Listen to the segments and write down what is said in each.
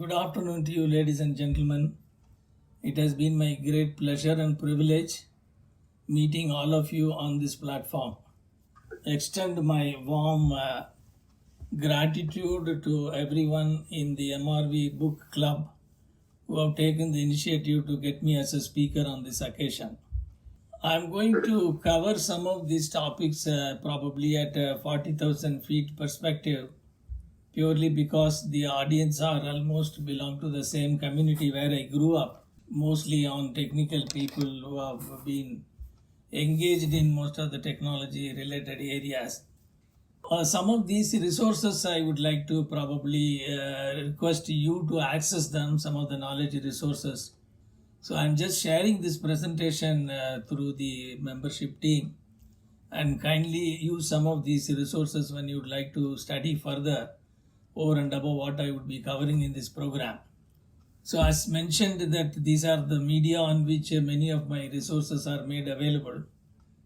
Good afternoon to you, ladies and gentlemen. It has been my great pleasure and privilege meeting all of you on this platform. Extend my warm gratitude to everyone in the MRV Book Club who have taken the initiative to get me as a speaker on this occasion. I'm going to cover some of these topics probably at a 40,000 feet perspective, purely because the audience are almost belong to the same community where I grew up, mostly on technical people who have been engaged in most of the technology related areas. Some of these resources I would like to probably request you to access them, some of the knowledge resources. So I'm just sharing this presentation through the membership team, and kindly use some of these resources when you would like to study further over and above what I would be covering in this program. So as mentioned, that these are the media on which many of my resources are made available.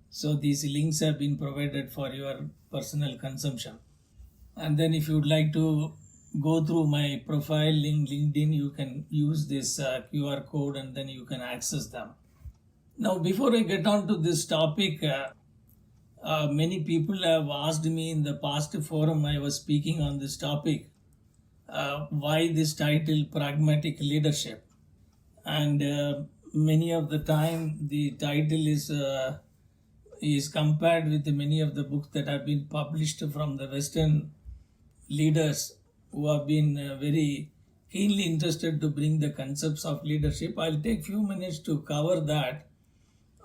So these links have been provided for your personal consumption. And then if you would like to go through my profile link LinkedIn, you can use this QR code and then you can access them. Now, before I get on to this topic, many people have asked me in the past forum I was speaking on this topic, why this title Pragmatic Leadership. And many of the time the title is compared with many of the books that have been published from the Western leaders who have been very keenly interested to bring the concepts of leadership. I'll take few minutes to cover that,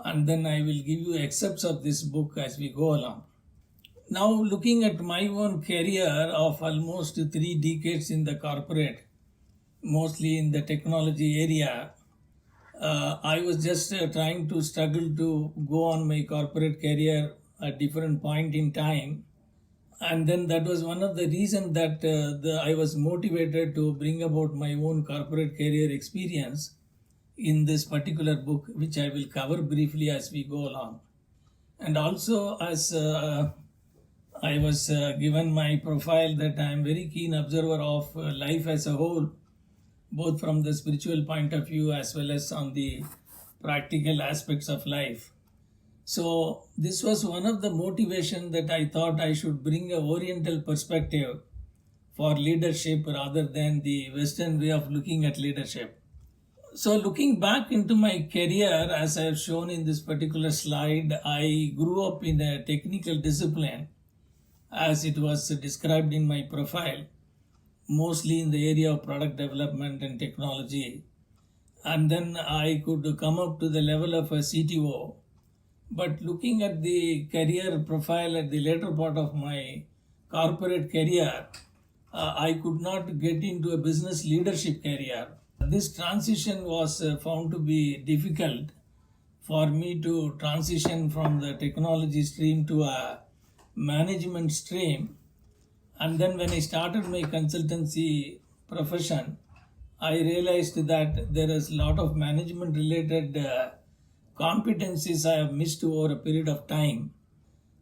and then I will give you excerpts of this book as we go along. Now, looking at my own career of almost 3 decades in the corporate, mostly in the technology area, I was just trying to struggle to go on my corporate career at different point in time. And then that was one of the reasons that I was motivated to bring about my own corporate career experience in this particular book, which I will cover briefly as we go along. And also, as I was given my profile, that I am very keen observer of life as a whole, both from the spiritual point of view as well as on the practical aspects of life. So this was one of the motivation that I thought I should bring a Oriental perspective for leadership rather than the Western way of looking at leadership. So looking back into my career, as I have shown in this particular slide, I grew up in a technical discipline as it was described in my profile, mostly in the area of product development and technology. And then I could come up to the level of a CTO. But looking at the career profile at the later part of my corporate career, I could not get into a business leadership career. This transition was found to be difficult for me to transition from the technology stream to a management stream. And then when I started my consultancy profession, I realized that there is a lot of management related competencies I have missed over a period of time.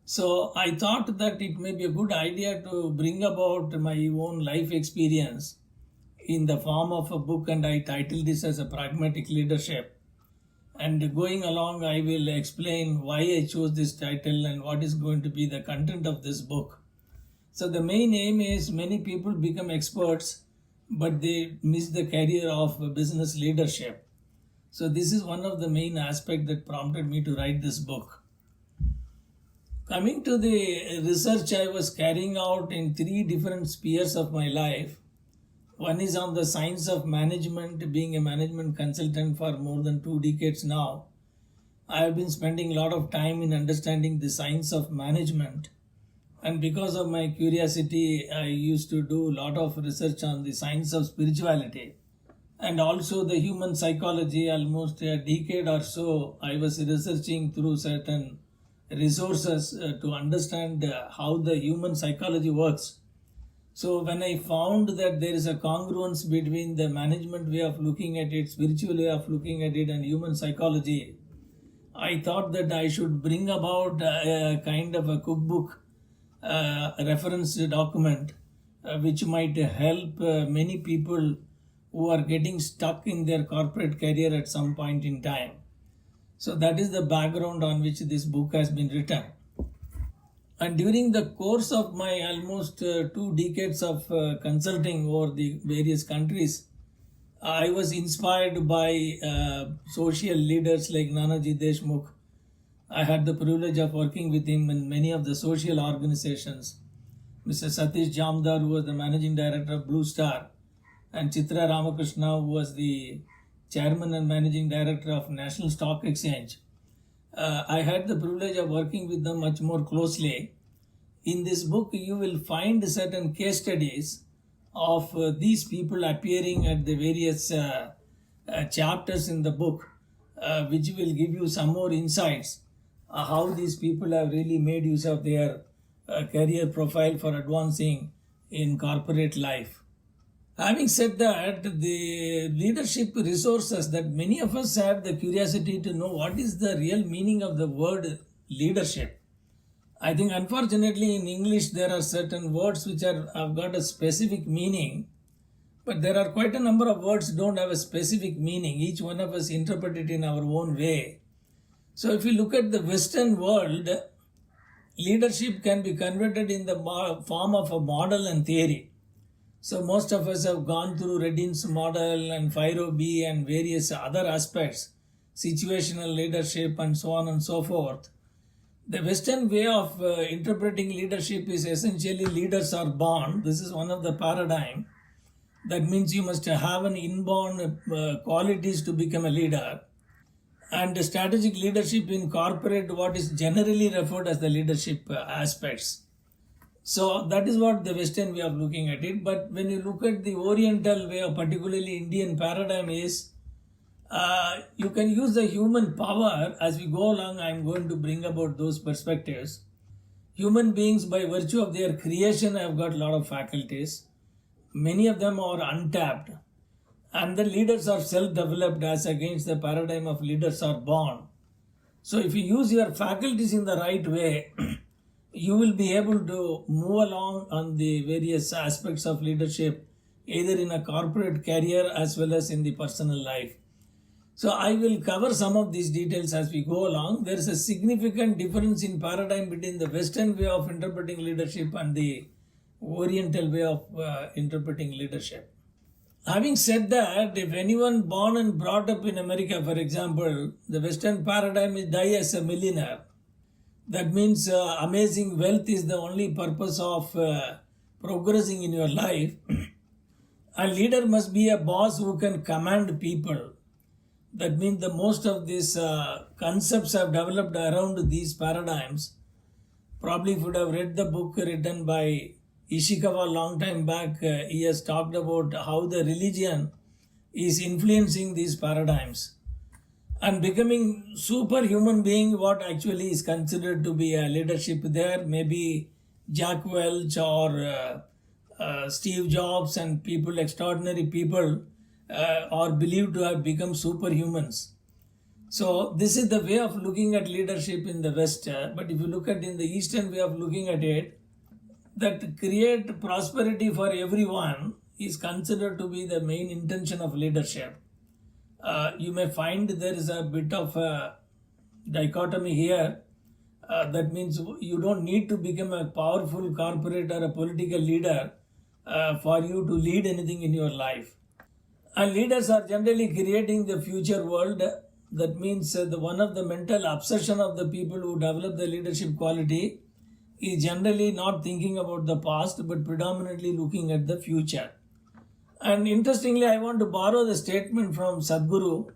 So I thought that it may be a good idea to bring about my own life experience in the form of a book, and I titled this as a Pragmatic Leadership. And going along, I will explain why I chose this title and what is going to be the content of this book. So the main aim is many people become experts, but they miss the career of business leadership. So this is one of the main aspects that prompted me to write this book. Coming to the research I was carrying out in 3 different spheres of my life. One is on the science of management, being a management consultant for more than 2 decades now. I have been spending a lot of time in understanding the science of management. And because of my curiosity, I used to do a lot of research on the science of spirituality and also the human psychology. Almost a decade or so, I was researching through certain resources to understand how the human psychology works. So when I found that there is a congruence between the management way of looking at it, spiritual way of looking at it, and human psychology, I thought that I should bring about a kind of a cookbook reference document which might help many people who are getting stuck in their corporate career at some point in time. So that is the background on which this book has been written. And during the course of my almost 2 decades of consulting over the various countries, I was inspired by social leaders like Nanaji Deshmukh. I had the privilege of working with him in many of the social organizations. Mr. Satish Jamdar, who was the managing director of Blue Star, and Chitra Ramakrishna, who was the chairman and managing director of National Stock Exchange. I had the privilege of working with them much more closely. In this book, you will find certain case studies of these people appearing at the various chapters in the book, which will give you some more insights how these people have really made use of their career profile for advancing in corporate life. Having said that, the leadership resources that many of us have the curiosity to know what is the real meaning of the word leadership. I think unfortunately in English there are certain words which have got a specific meaning, but there are quite a number of words don't have a specific meaning. Each one of us interpret it in our own way. So if you look at the Western world, leadership can be converted in the form of a model and theory. So most of us have gone through Reddin's model and 5B and various other aspects, situational leadership and so on and so forth. The Western way of interpreting leadership is essentially leaders are born. This is one of the paradigm. That means you must have an inborn qualities to become a leader. And strategic leadership incorporate what is generally referred as the leadership aspects. So that is what the Western way of looking at it. But when you look at the Oriental way, or particularly Indian paradigm is, you can use the human power. As we go along, I am going to bring about those perspectives. Human beings, by virtue of their creation, have got a lot of faculties. Many of them are untapped. And the leaders are self-developed as against the paradigm of leaders are born. So if you use your faculties in the right way, you will be able to move along on the various aspects of leadership, either in a corporate career as well as in the personal life. So I will cover some of these details as we go along. There is a significant difference in paradigm between the Western way of interpreting leadership and the Oriental way of interpreting leadership. Having said that, if anyone born and brought up in America, for example, the Western paradigm is die as a millionaire. That means amazing wealth is the only purpose of progressing in your life. A leader must be a boss who can command people. That means the most of these concepts have developed around these paradigms. Probably if you would have read the book written by Ishikawa a long time back, he has talked about how the religion is influencing these paradigms. And becoming superhuman being, what actually is considered to be a leadership there, maybe Jack Welch or Steve Jobs and people, extraordinary people, are believed to have become superhumans. So this is the way of looking at leadership in the West. But if you look at in the Eastern way of looking at it, that create prosperity for everyone is considered to be the main intention of leadership. You may find there is a bit of a dichotomy here. That means you don't need to become a powerful corporate or a political leader for you to lead anything in your life. And leaders are generally creating the future world. That means one of the mental obsession of the people who develop the leadership quality is generally not thinking about the past but predominantly looking at the future. And interestingly, I want to borrow the statement from Sadhguru,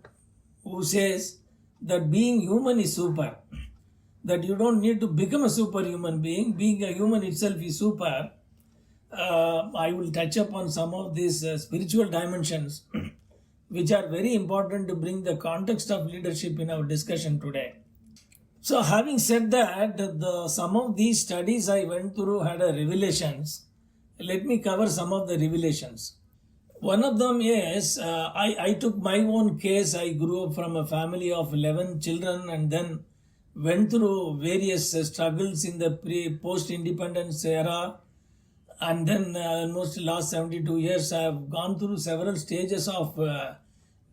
who says that being human is super. That you don't need to become a superhuman being. Being a human itself is super. I will touch upon some of these spiritual dimensions which are very important to bring the context of leadership in our discussion today. So having said that, some of these studies I went through had a revelations. Let me cover some of the revelations. One of them is, I took my own case. I grew up from a family of 11 children and then went through various struggles in the post-independence era. And then almost last 72 years, I have gone through several stages of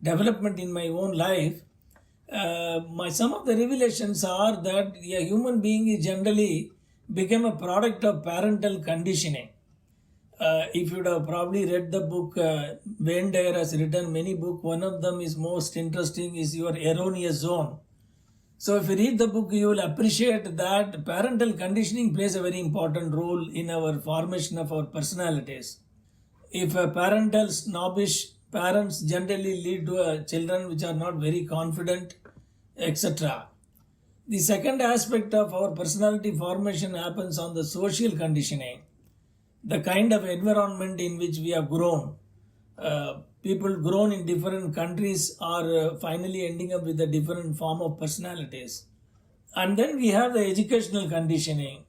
development in my own life. Some of the revelations are that a human being is generally become a product of parental conditioning. If you would have probably read the book, Wayne Dyer has written many books. One of them is most interesting is Your Erroneous Zone. So if you read the book, you will appreciate that parental conditioning plays a very important role in our formation of our personalities. If a parental snobbish parents generally lead to children which are not very confident, etc. The second aspect of our personality formation happens on the social conditioning, the kind of environment in which we have grown. People grown in different countries are finally ending up with a different form of personalities. And then we have the educational conditioning.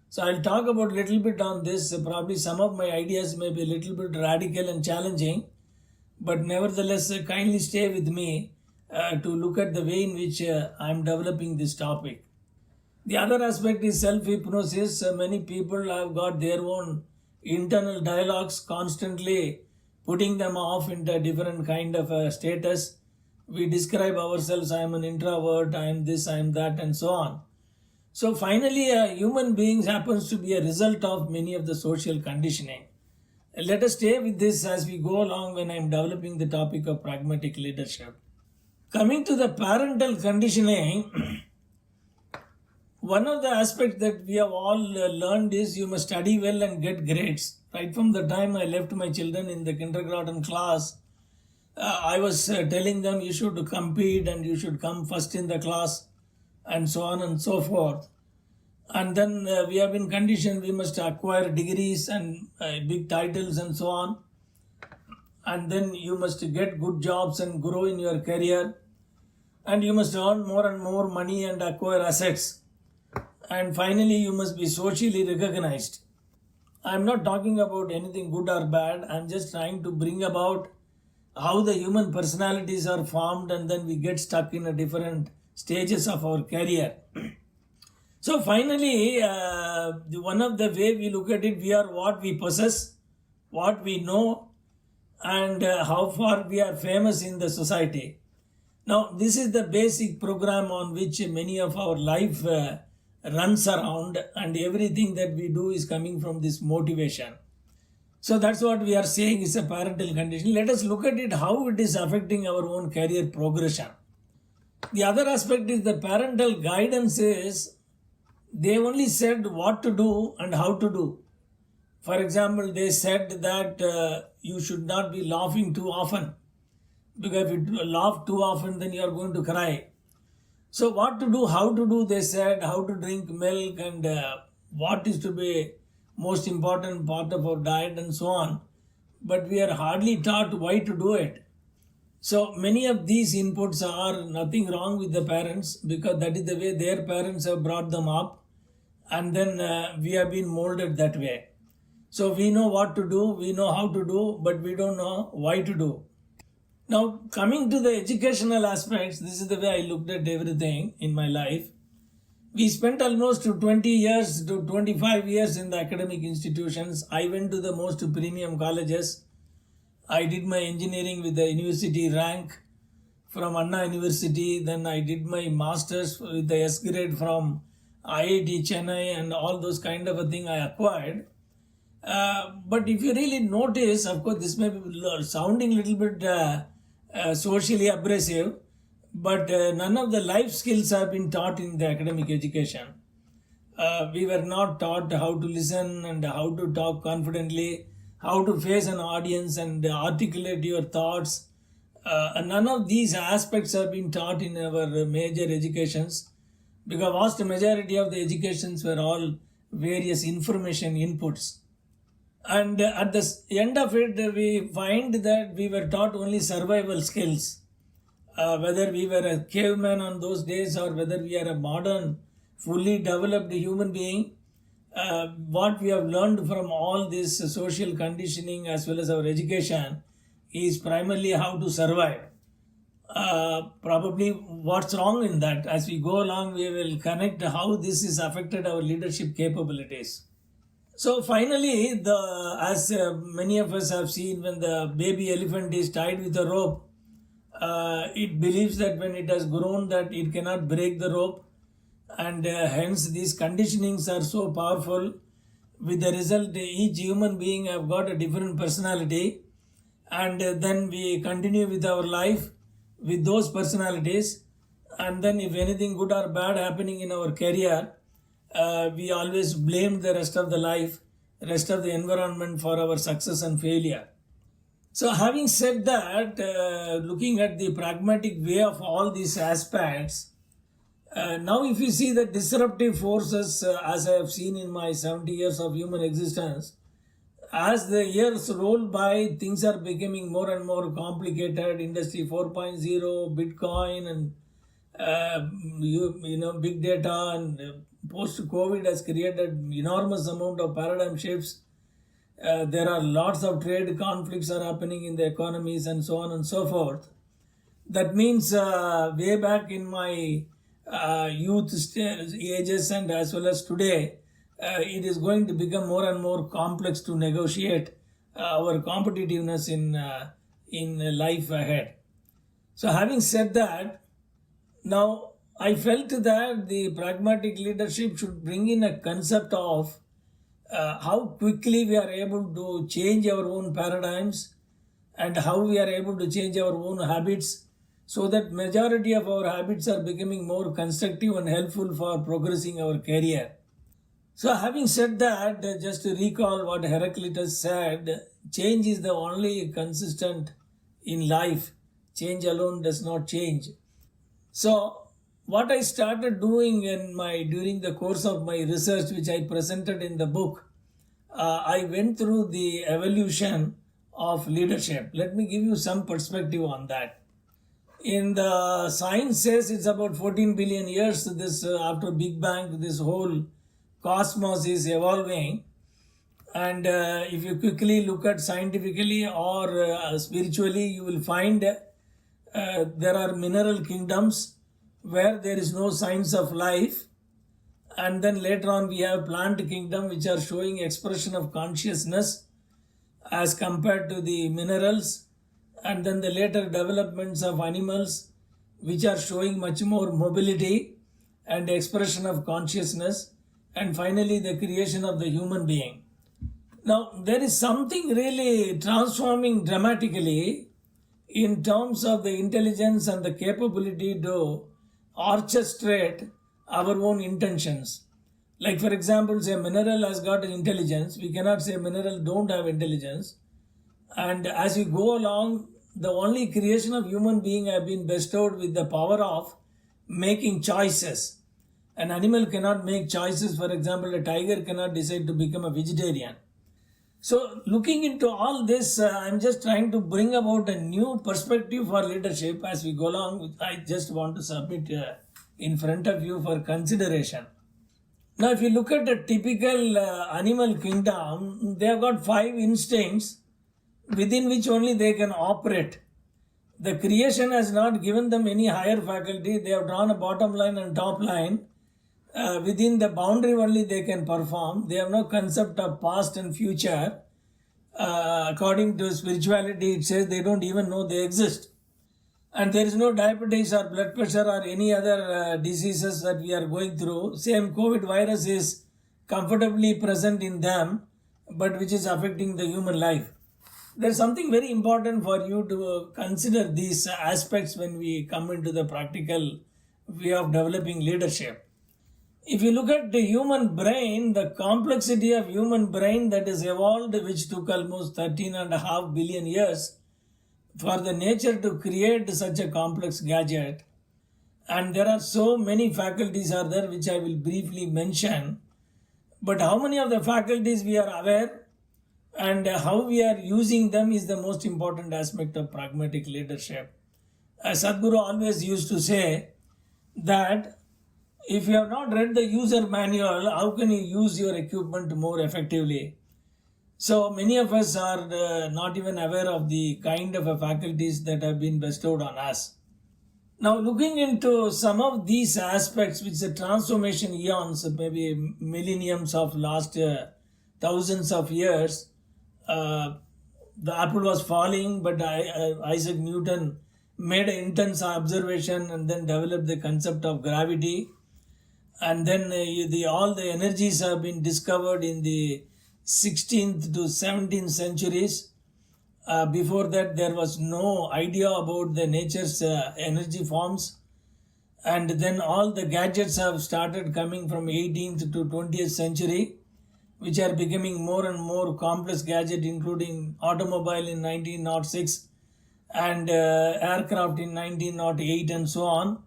So I'll talk about a little bit on this. Probably some of my ideas may be a little bit radical and challenging, but nevertheless kindly stay with me to look at the way in which I'm developing this topic. The other aspect is self-hypnosis. Many people have got their own internal dialogues constantly putting them off into a different kind of status. We describe ourselves, I am an introvert, I am this, I am that, and so on. So finally, human beings happens to be a result of many of the social conditioning. Let us stay with this as we go along when I am developing the topic of pragmatic leadership. Coming to the parental conditioning, one of the aspects that we have all learned is you must study well and get grades. Right from the time I left my children in the kindergarten class, I was telling them you should compete and you should come first in the class and so on and so forth. And then we have been conditioned we must acquire degrees and big titles and so on. And then you must get good jobs and grow in your career. And you must earn more and more money and acquire assets. And finally, you must be socially recognized. I'm not talking about anything good or bad. I'm just trying to bring about how the human personalities are formed and then we get stuck in a different stages of our career. So finally, one of the way we look at it, we are what we possess, what we know, and how far we are famous in the society. Now, this is the basic program on which many of our life runs around, and everything that we do is coming from this motivation. So that's what we are saying is a parental condition. Let us look at it, how it is affecting our own career progression. The other aspect is the parental guidance is they only said what to do and how to do. For example, they said that you should not be laughing too often, because if you laugh too often, then you are going to cry. So what to do, how to do, they said, how to drink milk and what is to be most important part of our diet and so on. But we are hardly taught why to do it. So many of these inputs are nothing wrong with the parents, because that is the way their parents have brought them up, and then we have been molded that way. So we know what to do, we know how to do, but we don't know why to do. Now, coming to the educational aspects, this is the way I looked at everything in my life. We spent almost 20 years to 25 years in the academic institutions. I went to the most premium colleges. I did my engineering with the university rank from Anna University. Then I did my master's with the S grade from IIT Chennai, and all those kind of a thing I acquired. But if you really notice, of course, this may be sounding a little bit socially abrasive, but none of the life skills have been taught in the academic education. We were not taught how to listen and how to talk confidently, how to face an audience and articulate your thoughts. None of these aspects have been taught in our major educations, because vast majority of the educations were all various information inputs. And at the end of it, we find that we were taught only survival skills. Whether we were a caveman on those days or whether we are a modern, fully developed human being, what we have learned from all this social conditioning as well as our education is primarily how to survive. Probably what's wrong in that. As we go along, we will connect how this has affected our leadership capabilities. So finally, as many of us have seen, when the baby elephant is tied with a rope, it believes that when it has grown that it cannot break the rope, and hence these conditionings are so powerful. With the result, each human being have got a different personality, and then we continue with our life with those personalities, and then if anything good or bad happening in our career, we always blame the rest of the life, rest of the environment for our success and failure. So having said that, looking at the pragmatic way of all these aspects, now if you see the disruptive forces, as I have seen in my 70 years of human existence, as the years roll by, things are becoming more and more complicated. Industry 4.0, Bitcoin, and big data, and post-COVID has created enormous amount of paradigm shifts. There are lots of trade conflicts are happening in the economies and so on and so forth. That means way back in my youth ages and as well as today, it is going to become more and more complex to negotiate our competitiveness in life ahead. So having said that, now I felt that the pragmatic leadership should bring in a concept of how quickly we are able to change our own paradigms and how we are able to change our own habits, so that majority of our habits are becoming more constructive and helpful for progressing our career. So having said that, just to recall what Heraclitus said, change is the only consistent in life. Change alone does not change. So what I started doing during the course of my research, which I presented in the book, I went through the evolution of leadership. Let me give you some perspective on that. In the science says it's about 14 billion years. This after Big Bang, this whole cosmos is evolving. And if you quickly look at scientifically or spiritually, you will find there are mineral kingdoms where there is no signs of life, and then later on we have plant kingdom which are showing expression of consciousness as compared to the minerals, and then the later developments of animals which are showing much more mobility and expression of consciousness, and finally the creation of the human being. Now there is something really transforming dramatically in terms of the intelligence and the capability to orchestrate our own intentions. Like for example, say mineral has got an intelligence. We cannot say mineral don't have intelligence. And as we go along, the only creation of human being have been bestowed with the power of making choices. An animal cannot make choices. For example, a tiger cannot decide to become a vegetarian. So looking into all this, I'm just trying to bring about a new perspective for leadership as we go along. I just want to submit in front of you for consideration. Now, if you look at a typical animal kingdom, they have got 5 instincts within which only they can operate. The creation has not given them any higher faculty. They have drawn a bottom line and top line. Within the boundary only they can perform. They have no concept of past and future. According to spirituality, it says they don't even know they exist. And there is no diabetes or blood pressure or any other diseases that we are going through. Same COVID virus is comfortably present in them, but which is affecting the human life. There's something very important for you to consider these aspects when we come into the practical way of developing leadership. If you look at the human brain, the complexity of human brain that is evolved, which took almost 13.5 billion years for the nature to create such a complex gadget. And there are so many faculties are there which I will briefly mention. But how many of the faculties we are aware and how we are using them is the most important aspect of pragmatic leadership. Sadhguru always used to say that if you have not read the user manual, how can you use your equipment more effectively? So many of us are not even aware of the kind of faculties that have been bestowed on us. Now looking into some of these aspects which the transformation eons, maybe millenniums of last thousands of years, the apple was falling, but Isaac Newton made an intense observation and then developed the concept of gravity. And then all the energies have been discovered in the 16th to 17th centuries. Before that, there was no idea about the nature's energy forms. And then all the gadgets have started coming from 18th to 20th century, which are becoming more and more complex gadgets, including automobile in 1906 and aircraft in 1908 and so on.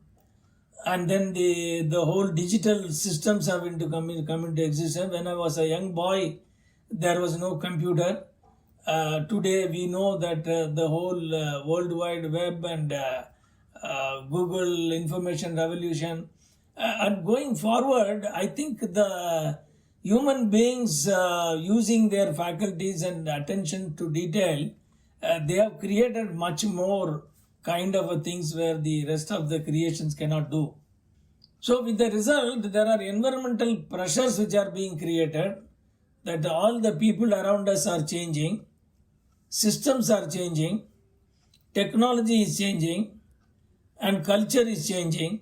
And then the whole digital systems have come into existence. When I was a young boy, there was no computer. Today we know that the whole World Wide Web and Google information revolution. And going forward, I think the human beings using their faculties and attention to detail, they have created much more kind of things where the rest of the creations cannot do. So with the result, there are environmental pressures which are being created, that all the people around us are changing, systems are changing, technology is changing, and culture is changing,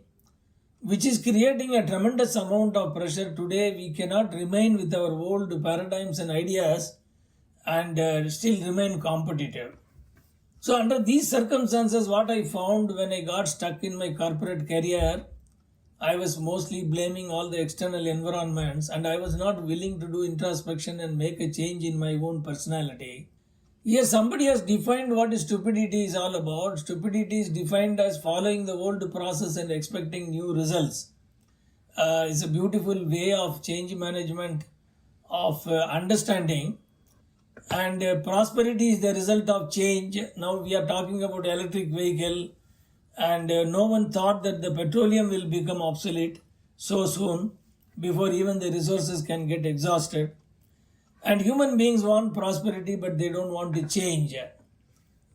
which is creating a tremendous amount of pressure. Today we cannot remain with our old paradigms and ideas and still remain competitive. So under these circumstances, what I found when I got stuck in my corporate career, I was mostly blaming all the external environments, and I was not willing to do introspection and make a change in my own personality. Yes, somebody has defined what stupidity is all about. Stupidity is defined as following the old process and expecting new results. It's a beautiful way of change management, of understanding. And prosperity is the result of change. Now we are talking about electric vehicle, and no one thought that the petroleum will become obsolete so soon before even the resources can get exhausted. And human beings want prosperity, but they don't want to change.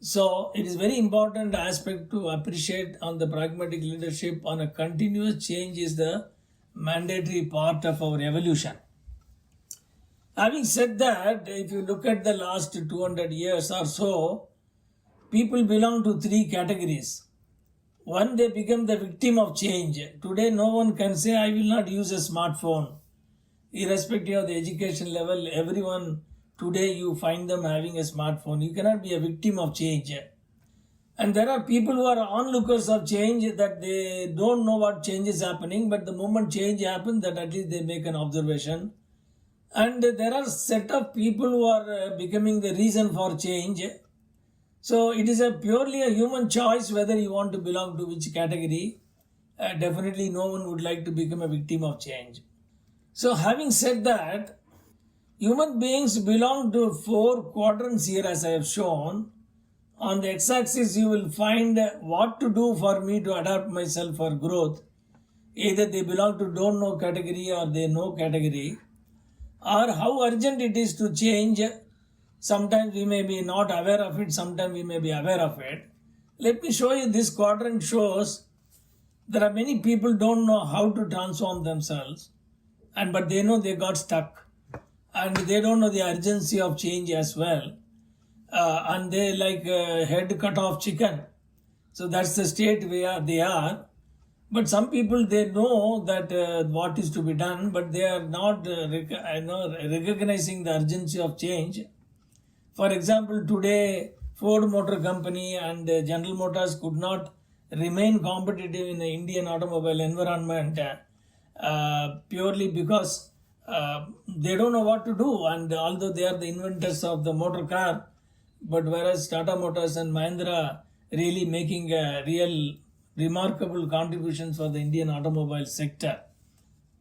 So it is very important aspect to appreciate on the pragmatic leadership. On a continuous change is the mandatory part of our evolution. Having said that, if you look at the last 200 years or so, people belong to three categories. One, they become the victim of change. Today, no one can say, I will not use a smartphone. Irrespective of the education level, everyone today you find them having a smartphone. You cannot be a victim of change. And there are people who are onlookers of change, that they don't know what change is happening, but the moment change happens, that at least they make an observation. And there are set of people who are becoming the reason for change. So it is purely a human choice whether you want to belong to which category. Definitely no one would like to become a victim of change. So having said that, human beings belong to 4 quadrants here, as I have shown. On the x-axis you will find what to do for me to adapt myself for growth. Either they belong to don't know category or they know category, or how urgent it is to change. Sometimes we may be not aware of it, sometimes we may be aware of it. Let me show you. This quadrant shows there are many people don't know how to transform themselves, but they know they got stuck, and they don't know the urgency of change as well, and they like head cut off chicken. So that's the state where they are. But some people, they know that what is to be done, but they are not recognizing the urgency of change. For example, today Ford Motor Company and General Motors could not remain competitive in the Indian automobile environment purely because they don't know what to do. And although they are the inventors of the motor car, but whereas Tata Motors and Mahindra really making real remarkable contributions for the Indian automobile sector.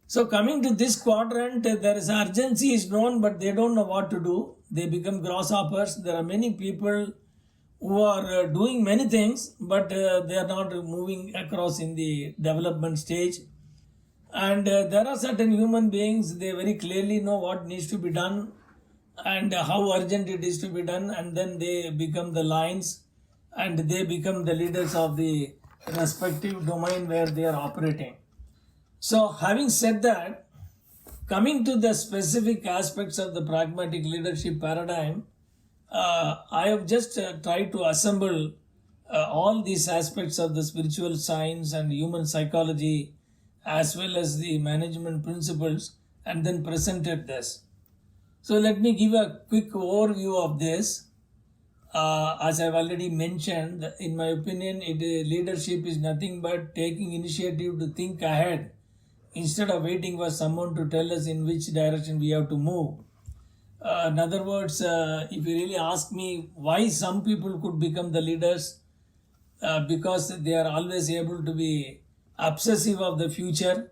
So coming to this quadrant, there is urgency is known, but they don't know what to do. They become grasshoppers. There are many people who are doing many things, but they are not moving across in the development stage. And there are certain human beings, they very clearly know what needs to be done and how urgent it is to be done, and then they become the lions and they become the leaders of the respective domain where they are operating. So having said that, coming to the specific aspects of the pragmatic leadership paradigm, I have just tried to assemble all these aspects of the spiritual science and human psychology as well as the management principles and then presented this. So let me give a quick overview of this. As I've already mentioned, in my opinion, leadership is nothing but taking initiative to think ahead instead of waiting for someone to tell us in which direction we have to move. In other words, if you really ask me why some people could become the leaders, because they are always able to be obsessive of the future,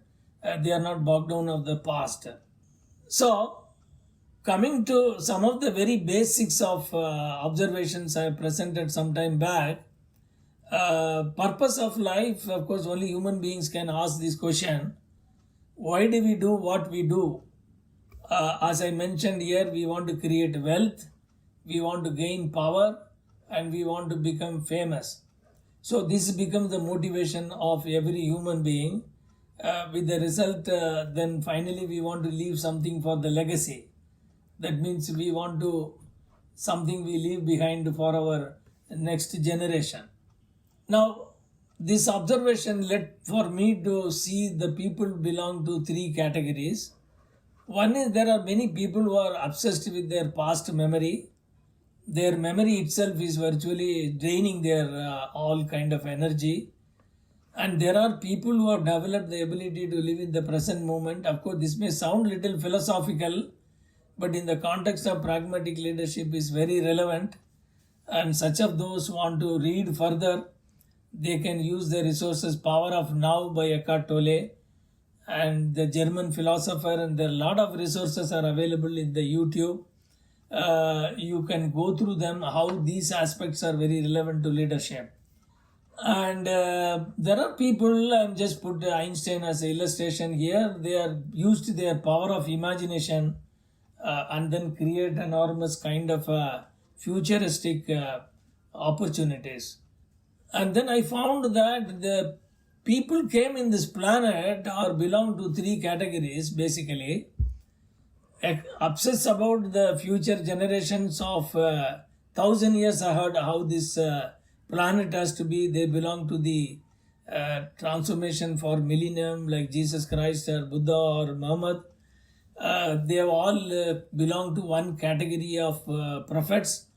they are not bogged down of the past. So, coming to some of the very basics of observations I presented some time back, purpose of life, of course, only human beings can ask this question. Why do we do what we do? As I mentioned here, we want to create wealth, we want to gain power, and we want to become famous. So this becomes the motivation of every human being. With the result, then finally we want to leave something for the legacy. That means we want to something we leave behind for our next generation. Now, this observation led for me to see the people belong to three categories. One is there are many people who are obsessed with their past memory. Their memory itself is virtually draining their all kind of energy. And there are people who have developed the ability to live in the present moment. Of course, this may sound a little philosophical, but in the context of pragmatic leadership is very relevant. And such of those who want to read further, they can use the resources Power of Now by Eckhart Tolle and the German philosopher, and there are a lot of resources are available in the YouTube. You can go through them, how these aspects are very relevant to leadership. And there are people, I'm just put Einstein as an illustration here, they are used their power of imagination and then create enormous kind of futuristic opportunities. And then I found that the people came in this planet or belong to three categories basically. Obsess about the future generations of 1,000 years ahead, how this planet has to be. They belong to the transformation for millennium like Jesus Christ or Buddha or Muhammad. They have all belong to one category of prophets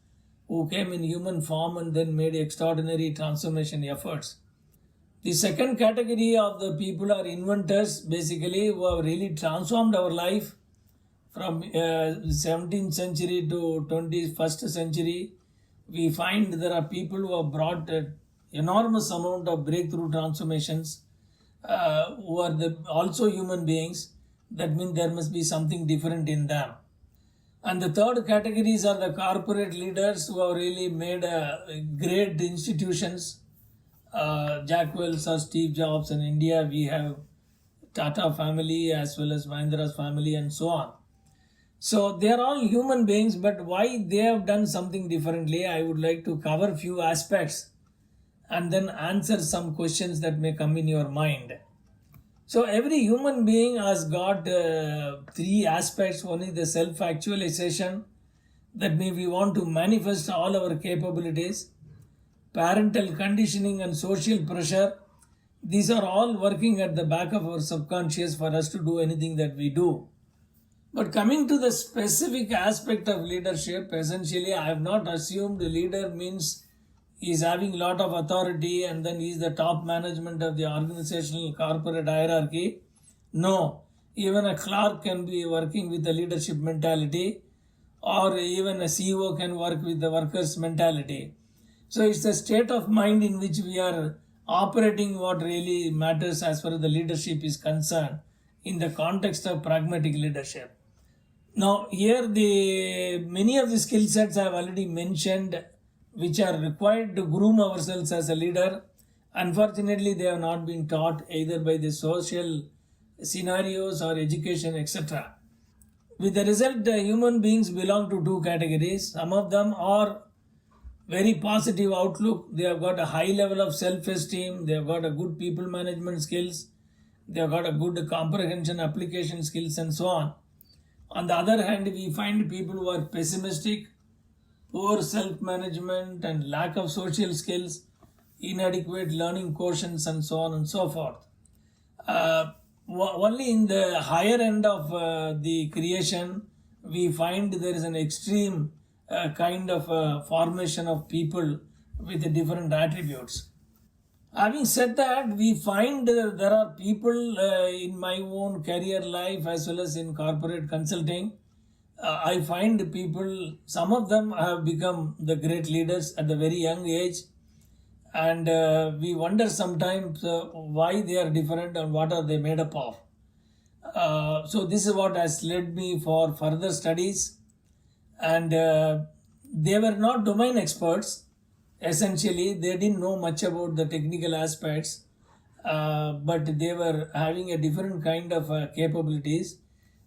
who came in human form and then made extraordinary transformation efforts. The second category of the people are inventors, basically, who have really transformed our life from 17th century to 21st century. We find there are people who have brought an enormous amount of breakthrough transformations, who are also human beings. That means there must be something different in them. And the third categories are the corporate leaders who have really made great institutions. Jack Welch or Steve Jobs. In India, we have Tata family as well as Mahindra's family and so on. So they are all human beings, but why they have done something differently, I would like to cover few aspects and then answer some questions that may come in your mind. So every human being has got three aspects. One is the self-actualization. That means we want to manifest all our capabilities. Parental conditioning and social pressure. These are all working at the back of our subconscious for us to do anything that we do. But coming to the specific aspect of leadership, essentially I have not assumed a leader means he is having a lot of authority and then he is the top management of the organizational corporate hierarchy. No, even a clerk can be working with the leadership mentality, or even a CEO can work with the workers' mentality. So it's the state of mind in which we are operating what really matters as far as the leadership is concerned in the context of pragmatic leadership. Now here many of the skill sets I have already mentioned which are required to groom ourselves as a leader. Unfortunately, they have not been taught either by the social scenarios or education, etc. With the result, human beings belong to two categories. Some of them are very positive outlook. They have got a high level of self-esteem. They have got a good people management skills. they've got a good comprehension, application skills, and so on. On the other hand, we find people who are pessimistic, poor self-management and lack of social skills, inadequate learning quotients, and so on and so forth. Only in the higher end of the creation, we find there is an extreme kind of formation of people with different attributes. Having said that, we find there are people in my own career life as well as in corporate consulting. I find people, some of them have become the great leaders at a very young age, and we wonder sometimes why they are different and what are they made up of. So this is what has led me for further studies, and they were not domain experts. Essentially, they didn't know much about the technical aspects, but they were having a different kind of capabilities.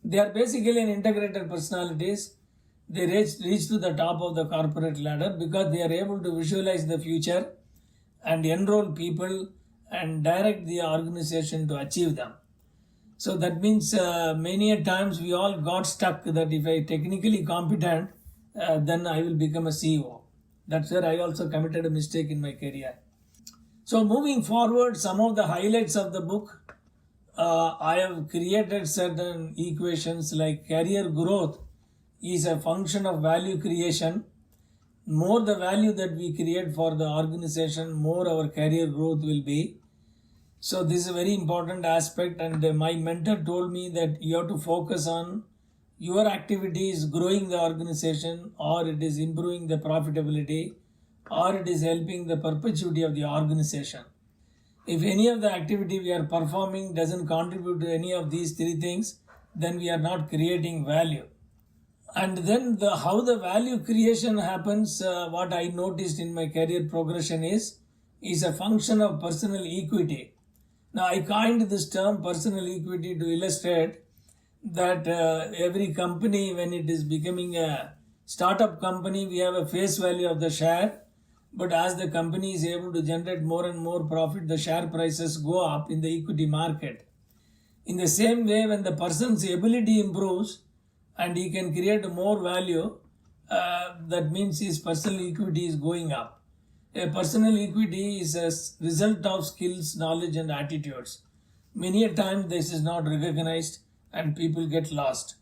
They are basically an integrated personalities. They reach to the top of the corporate ladder because they are able to visualize the future and enroll people and direct the organization to achieve them. So that means many a times we all got stuck that if I technically competent, then I will become a CEO. That's where I also committed a mistake in my career. So moving forward, some of the highlights of the book, I have created certain equations like career growth is a function of value creation. More the value that we create for the organization, more our career growth will be. So this is a very important aspect, and my mentor told me that you have to focus on your activity is growing the organization, or it is improving the profitability, or it is helping the perpetuity of the organization. If any of the activity we are performing doesn't contribute to any of these three things, then we are not creating value. And then how the value creation happens, what I noticed in my career progression is a function of personal equity. Now I coined this term personal equity to illustrate that every company, when it is becoming a startup company, we have a face value of the share, but as the company is able to generate more and more profit, the share prices go up in the equity market. In the same way, when the person's ability improves and he can create more value, that means his personal equity is going up. A personal equity is a result of skills, knowledge, and attitudes. Many a time this is not recognized and people get lost.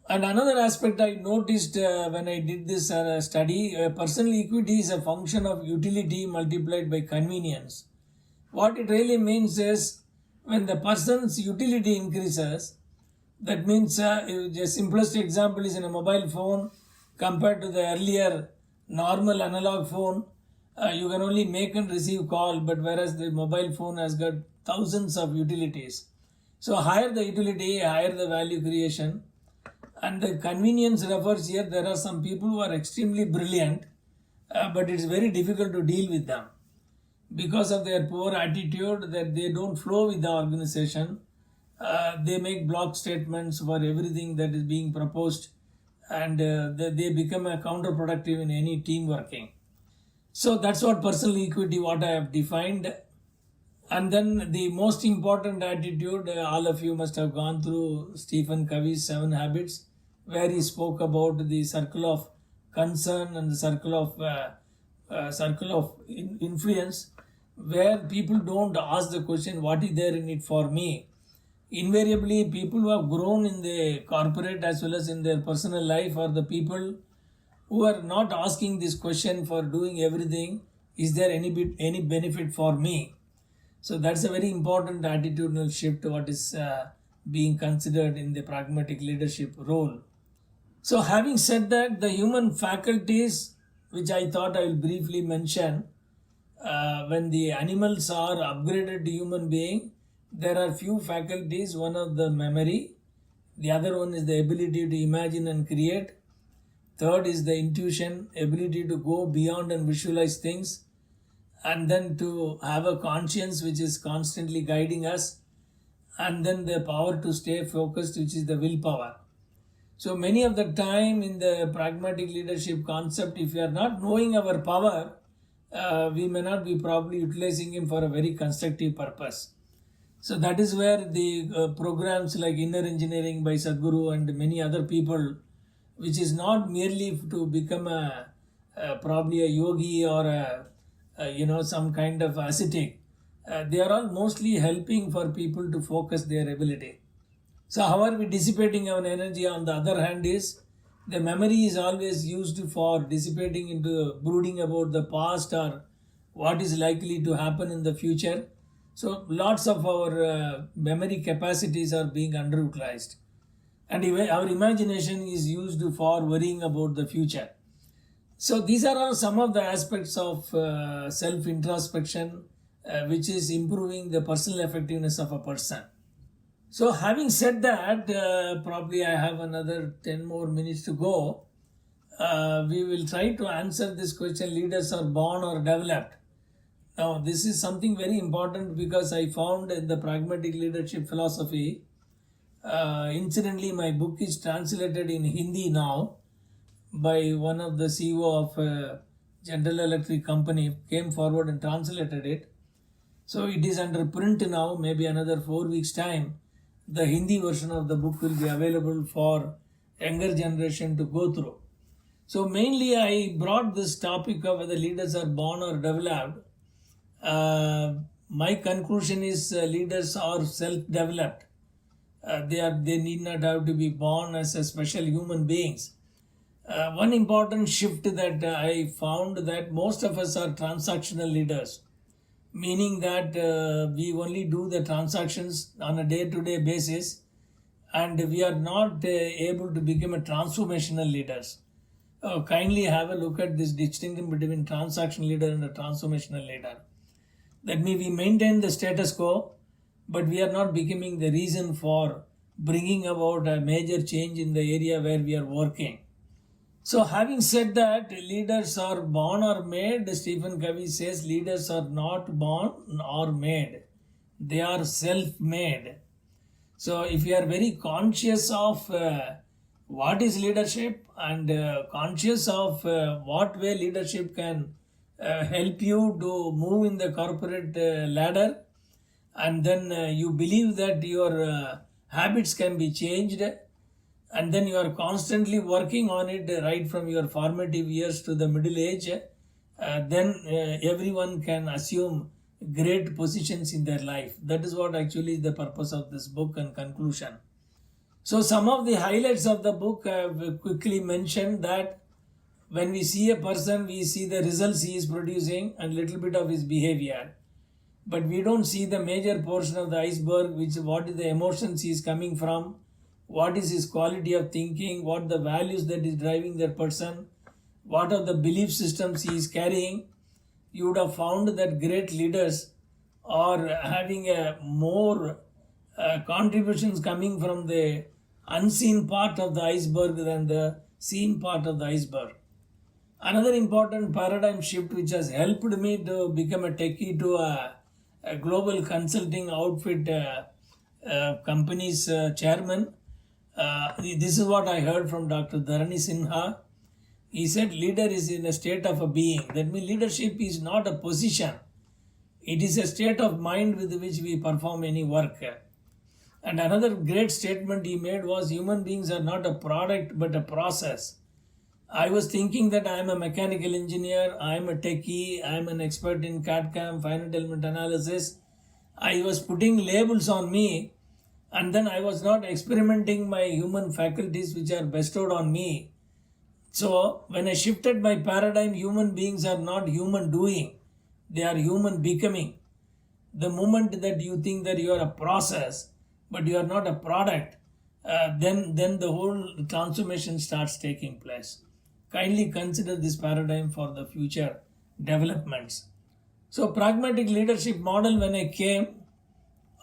And another aspect I noticed when I did this study, personal equity is a function of utility multiplied by convenience. What it really means is when the person's utility increases, that means the simplest example is in a mobile phone compared to the earlier normal analog phone. You can only make and receive call, but whereas the mobile phone has got thousands of utilities. So higher the utility, higher the value creation. And the convenience refers here, there are some people who are extremely brilliant, but it's very difficult to deal with them because of their poor attitude, that they don't flow with the organization. They make block statements for everything that is being proposed, and they become counterproductive in any team working. So that's what personal equity, what I have defined. And then the most important attitude, all of you must have gone through Stephen Covey's 7 Habits, where he spoke about the circle of concern and the circle of influence, where people don't ask the question, what is there in it for me? Invariably, people who have grown in the corporate as well as in their personal life are the people who are not asking this question for doing everything, is there any benefit for me? So that's a very important attitudinal shift, what is being considered in the pragmatic leadership role. So having said that, the human faculties, which I thought I will briefly mention, when the animals are upgraded to human being, there are few faculties. One of the memory, the other one is the ability to imagine and create. Third is the intuition, ability to go beyond and visualize things, and then to have a conscience which is constantly guiding us, and then the power to stay focused, which is the willpower. So many of the time in the pragmatic leadership concept, if we are not knowing our power, we may not be probably utilizing it for a very constructive purpose. So that is where the programs like Inner Engineering by Sadhguru and many other people, which is not merely to become probably a yogi or some kind of ascetic. They are all mostly helping for people to focus their ability. So how are we dissipating our energy? On the other hand is the memory is always used for dissipating into brooding about the past or what is likely to happen in the future. So lots of our memory capacities are being underutilized. And our imagination is used for worrying about the future. So these are all some of the aspects of self-introspection which is improving the personal effectiveness of a person. So having said that, probably I have another 10 more minutes to go. We will try to answer this question, leaders are born or developed. Now this is something very important because I found in the pragmatic leadership philosophy, incidentally my book is translated in Hindi now by one of the CEO of General Electric company, came forward and translated it. So it is under print now, maybe another 4 weeks time. The Hindi version of the book will be available for younger generation to go through. So mainly I brought this topic of whether leaders are born or developed. My conclusion is leaders are self-developed. They need not have to be born as a special human beings. One important shift that I found that most of us are transactional leaders, meaning that we only do the transactions on a day-to-day basis and we are not able to become a transformational leaders. Kindly have a look at this distinction between transactional leader and a transformational leader. That means we maintain the status quo, but we are not becoming the reason for bringing about a major change in the area where we are working. So having said that, leaders are born or made, Stephen Covey says leaders are not born or made. They are self-made. So if you are very conscious of what is leadership and conscious of what way leadership can help you to move in the corporate ladder, and then you believe that your habits can be changed, and then you are constantly working on it right from your formative years to the middle age, then everyone can assume great positions in their life. That is what actually is the purpose of this book and conclusion. So some of the highlights of the book I have quickly mentioned that when we see a person, we see the results he is producing and little bit of his behavior. But we don't see the major portion of the iceberg, which what is the emotions he is coming from, what is his quality of thinking, what the values that is driving that person, what are the belief systems he is carrying. You would have found that great leaders are having a more contributions coming from the unseen part of the iceberg than the seen part of the iceberg. Another important paradigm shift which has helped me to become a techie to a global consulting outfit company's chairman. This is what I heard from Dr. Dharani Sinha. He said leader is in a state of a being. That means leadership is not a position. It is a state of mind with which we perform any work. And another great statement he made was human beings are not a product but a process. I was thinking that I am a mechanical engineer, I am a techie, I am an expert in CAD/CAM, finite element analysis. I was putting labels on me, and then I was not experimenting my human faculties which are bestowed on me. So when I shifted my paradigm, human beings are not human doing, they are human becoming. The moment that you think that you are a process, but you are not a product, then the whole transformation starts taking place. Kindly consider this paradigm for the future developments. So pragmatic leadership model, when I came,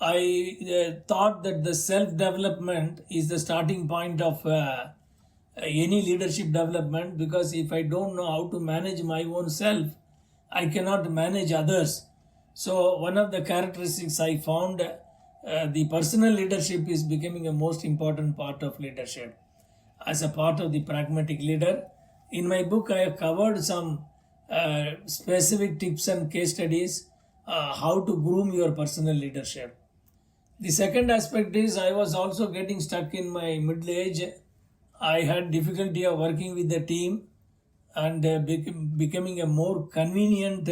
I thought that the self-development is the starting point of any leadership development, because if I don't know how to manage my own self, I cannot manage others. So one of the characteristics I found, the personal leadership is becoming a most important part of leadership. As a part of the pragmatic leader, in my book I have covered some specific tips and case studies how to groom your personal leadership. The second aspect is I was also getting stuck in my middle age. I had difficulty of working with the team and becoming a more convenient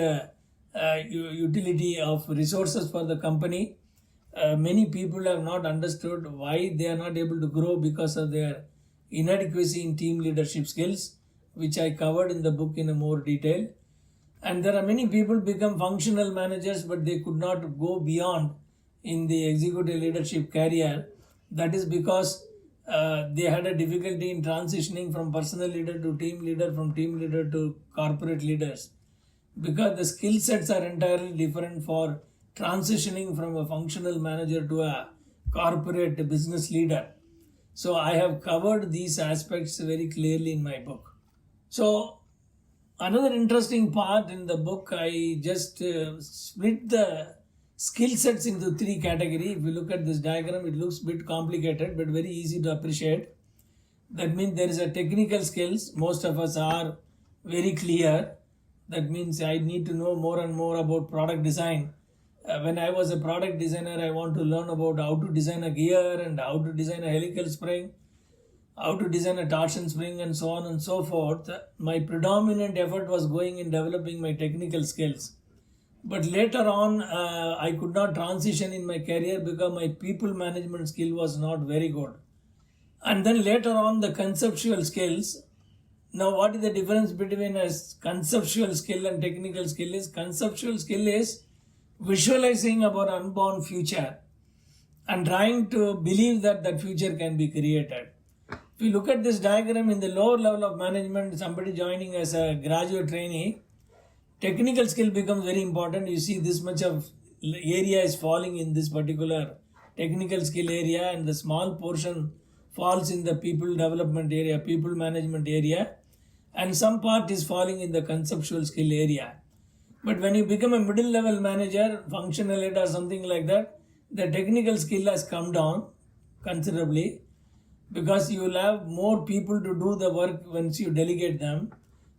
utility of resources for the company. Many people have not understood why they are not able to grow because of their inadequacy in team leadership skills, which I covered in the book in a more detail. And there are many people become functional managers, but they could not go beyond in the executive leadership career. That is because they had a difficulty in transitioning from personal leader to team leader, from team leader to corporate leaders, because the skill sets are entirely different for transitioning from a functional manager to a corporate business leader. So I have covered these aspects very clearly in my book. So another interesting part in the book, I just split the skill sets into three categories. If you look at this diagram, it looks a bit complicated but very easy to appreciate. That means there is a technical skills. Most of us are very clear. That means I need to know more and more about product design. When I was a product designer, I want to learn about how to design a gear and how to design a helical spring, how to design a torsion spring, and so on and so forth. My predominant effort was going in developing my technical skills. But later on, I could not transition in my career because my people management skill was not very good. And then later on, the conceptual skills. Now, what is the difference between a conceptual skill and technical skill is? Conceptual skill is visualizing our unborn future and trying to believe that that future can be created. If you look at this diagram, in the lower level of management, somebody joining as a graduate trainee, technical skill becomes very important. You see this much of area is falling in this particular technical skill area, and the small portion falls in the people development area, people management area, and some part is falling in the conceptual skill area. But when you become a middle level manager, functional head or something like that, the technical skill has come down considerably, because you will have more people to do the work once you delegate them.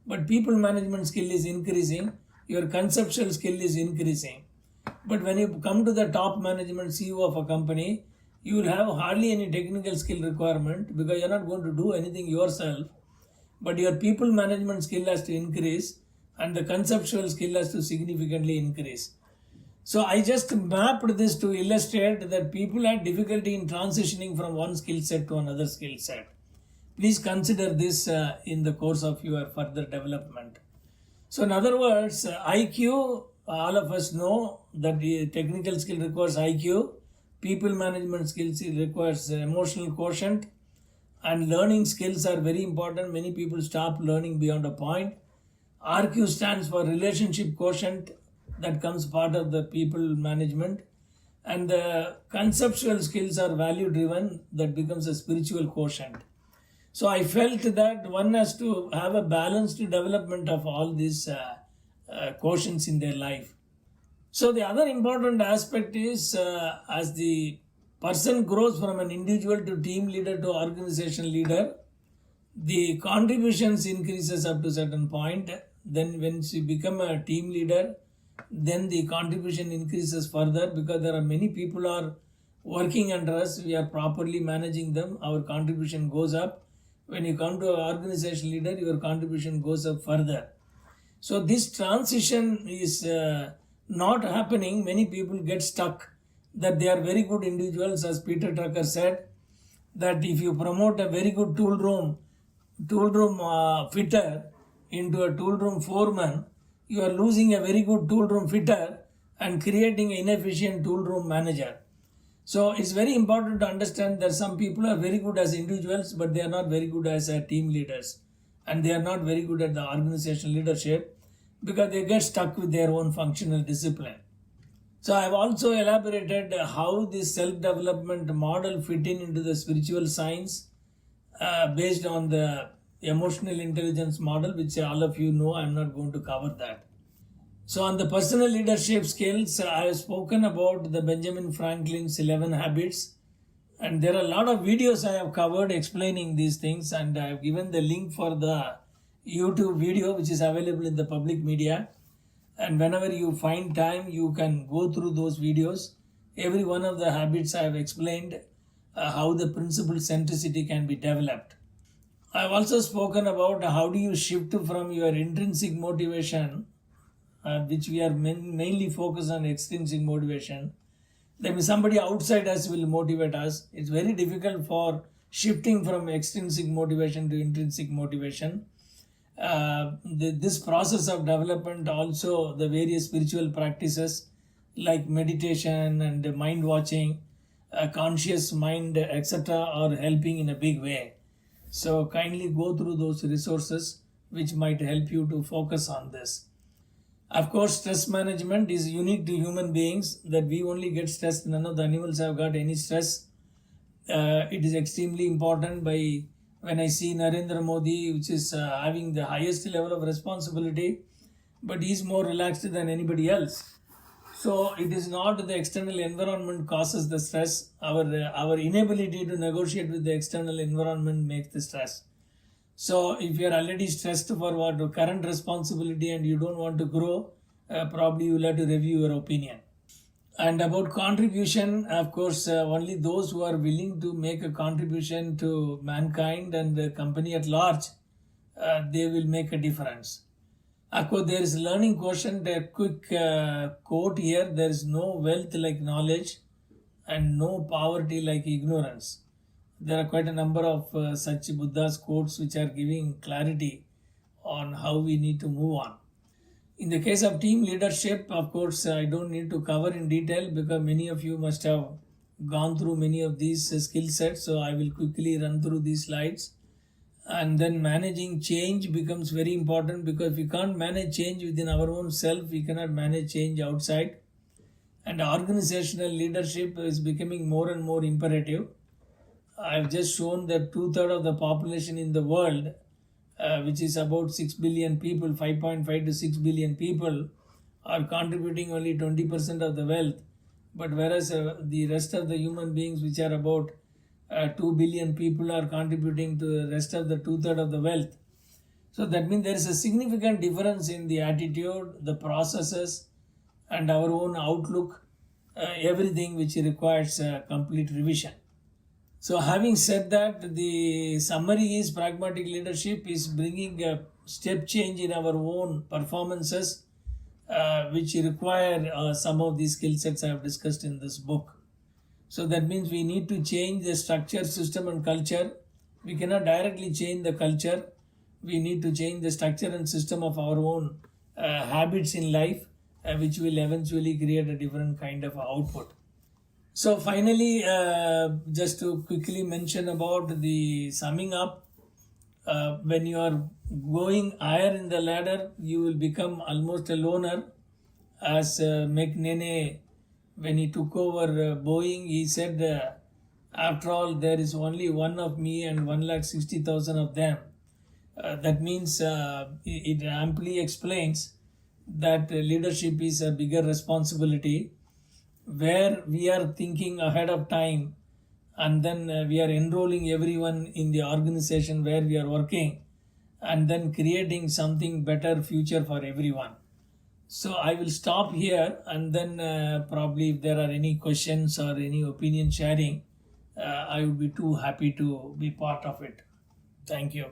But people management skill is increasing, your conceptual skill is increasing. But when you come to the top management CEO of a company, you will have hardly any technical skill requirement because you are not going to do anything yourself. But your people management skill has to increase and the conceptual skill has to significantly increase. So I just mapped this to illustrate that people had difficulty in transitioning from one skill set to another skill set. Please consider this in the course of your further development. So in other words, IQ, all of us know that the technical skill requires IQ, people management skills requires emotional quotient, and learning skills are very important. Many people stop learning beyond a point. RQ stands for relationship quotient, that comes part of the people management, and the conceptual skills are value driven, that becomes a spiritual quotient. So I felt that one has to have a balanced development of all these quotients in their life. So the other important aspect is as the person grows from an individual to team leader to organization leader, the contributions increases up to a certain point. Then when you become a team leader, then the contribution increases further, because there are many people are working under us. We are properly managing them. Our contribution goes up. When you come to an organization leader, your contribution goes up further. So this transition is not happening. Many people get stuck that they are very good individuals, as Peter Drucker said, that if you promote a very good tool room fitter into a tool room foreman, you are losing a very good tool room fitter and creating an inefficient tool room manager. So it's very important to understand that some people are very good as individuals, but they are not very good as team leaders, and they are not very good at the organizational leadership because they get stuck with their own functional discipline. So I have also elaborated how this self-development model fit into the spiritual science based on the emotional intelligence model, which all of you know. I am not going to cover that. So on the personal leadership skills, I have spoken about the Benjamin Franklin's 11 habits, and there are a lot of videos I have covered explaining these things, and I have given the link for the YouTube video which is available in the public media, and whenever you find time you can go through those videos every one of the habits I have explained how the principle centricity can be developed. I have also spoken about how do you shift from your intrinsic motivation, which we are mainly focused on extrinsic motivation. Then somebody outside us will motivate us. It's very difficult for shifting from extrinsic motivation to intrinsic motivation. This process of development, also the various spiritual practices like meditation and mind watching, conscious mind, etc., are helping in a big way. So kindly go through those resources which might help you to focus on this. Of course, stress management is unique to human beings, that we only get stressed. None of the animals have got any stress. It is extremely important. When I see Narendra Modi, which is having the highest level of responsibility, but he is more relaxed than anybody else. So it is not the external environment causes the stress. Our inability to negotiate with the external environment makes the stress. So if you are already stressed for what current responsibility and you don't want to grow, probably you will have to review your opinion. And about contribution, of course, only those who are willing to make a contribution to mankind and the company at large, they will make a difference. Of course, there is learning quotient, a quick quote here: there is no wealth like knowledge and no poverty like ignorance. There are quite a number of such Buddha's quotes which are giving clarity on how we need to move on. In the case of team leadership, of course, I don't need to cover in detail because many of you must have gone through many of these skill sets. So I will quickly run through these slides. And then managing change becomes very important, because if we can't manage change within our own self, we cannot manage change outside. And organizational leadership is becoming more and more imperative. I've just shown that 2/3 of the population in the world, which is about 6 billion people, 5.5 to 6 billion people, are contributing only 20% of the wealth. But whereas the rest of the human beings, which are about 2 billion people, are contributing to the rest of the 2/3 of the wealth. So that means there is a significant difference in the attitude, the processes, and our own outlook, everything which requires complete revision. So having said that, the summary is pragmatic leadership is bringing a step change in our own performances, which require some of these skill sets I have discussed in this book. So that means we need to change the structure, system and culture. We cannot directly change the culture. We need to change the structure and system of our own habits in life, which will eventually create a different kind of output. So finally, just to quickly mention about the summing up, when you are going higher in the ladder, you will become almost a loner. As McNene, when he took over Boeing, he said, after all, there is only one of me and 160,000 of them. That means it amply explains that leadership is a bigger responsibility, where we are thinking ahead of time, and then we are enrolling everyone in the organization where we are working, and then creating something better future for everyone. So I will stop here, and then probably if there are any questions or any opinion sharing, I would be too happy to be part of it. Thank you.